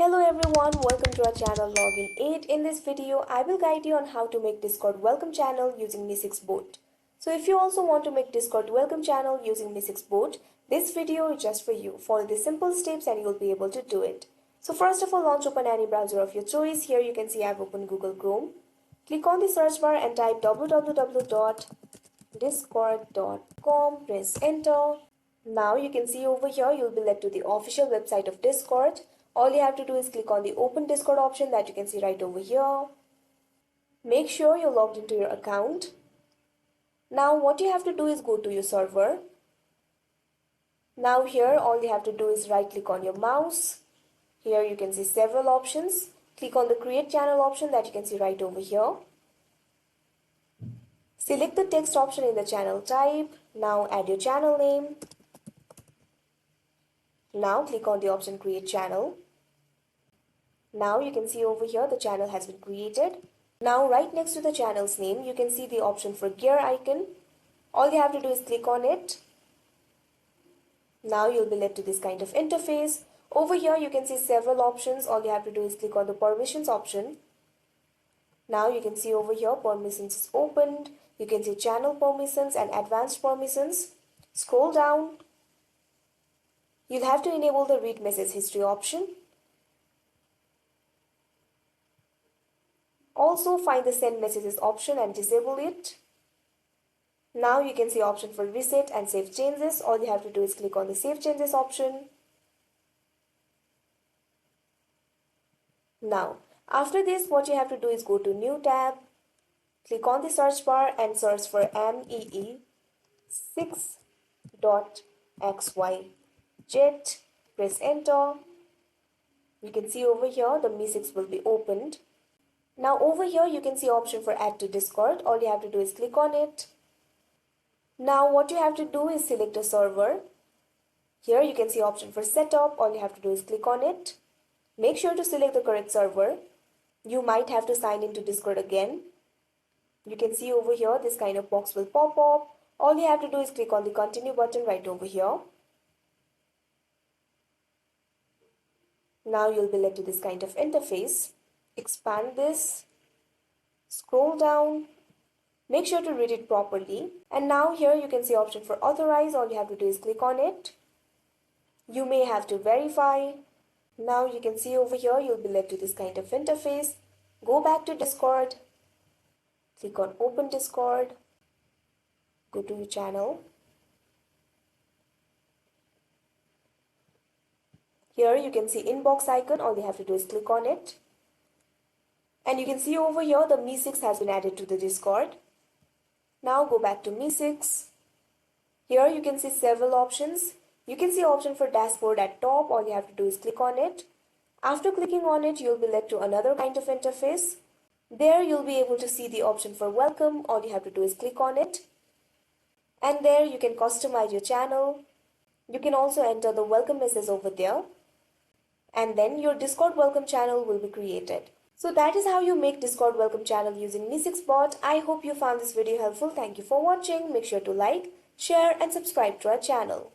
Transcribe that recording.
Hello everyone, welcome to our channel Login 8. In this video, I will guide you on how to make Discord welcome channel using Mee6 bot. So if you also want to make Discord welcome channel using Mee6 bot, this video is just for you. Follow the simple steps and you'll be able to do it. So first of all, launch open any browser of your choice. Here you can see I've opened Google Chrome. Click on the search bar and type www.discord.com. Press enter. Now you can see over here you'll be led to the official website of Discord. All you have to do is click on the open Discord option that you can see right over here. Make sure you're logged into your account. Now what you have to do is go to your server. Now here all you have to do is right click on your mouse. Here you can see several options. Click on the create channel option that you can see right over here. Select the text option in the channel type. Now add your channel name. Now click on the option create channel. Now you can see over here the channel has been created. Now right next to the channel's name you can see the option for gear icon. All you have to do is click on it. Now you'll be led to this kind of interface. Over here you can see several options. All you have to do is click on the permissions option. Now you can see over here permissions is opened. You can see channel permissions and advanced permissions. Scroll down. You'll have to enable the read message history option. Also find the send messages option and disable it. Now you can see option for reset and save changes. All you have to do is click on the save changes option. Now after this what you have to do is go to new tab. Click on the search bar and search for mee6.xyz. Press enter. You can see over here the Mee6 will be opened. Now over here you can see option for add to Discord. All you have to do is click on it. Now what you have to do is select a server. Here you can see option for setup. All you have to do is click on it. Make sure to select the correct server. You might have to sign into Discord again. You can see over here this kind of box will pop up. All you have to do is click on the continue button right over here. Now you'll be led to this kind of interface. Expand this. Scroll down. Make sure to read it properly. And now here you can see option for authorize. All you have to do is click on it. You may have to verify. Now you can see over here you'll be led to this kind of interface. Go back to Discord. Click on open Discord. Go to your channel. Here you can see inbox icon. All you have to do is click on it. And you can see over here the Mee6 has been added to the Discord. Now go back to Mee6. Here you can see several options. You can see option for dashboard at top. All you have to do is click on it. After clicking on it, you'll be led to another kind of interface. There you'll be able to see the option for welcome. All you have to do is click on it. And there you can customize your channel. You can also enter the welcome message over there. And then your Discord welcome channel will be created. So that is how you make Discord welcome channel using Mee6 bot. I hope you found this video helpful. Thank you for watching. Make sure to like, share and subscribe to our channel.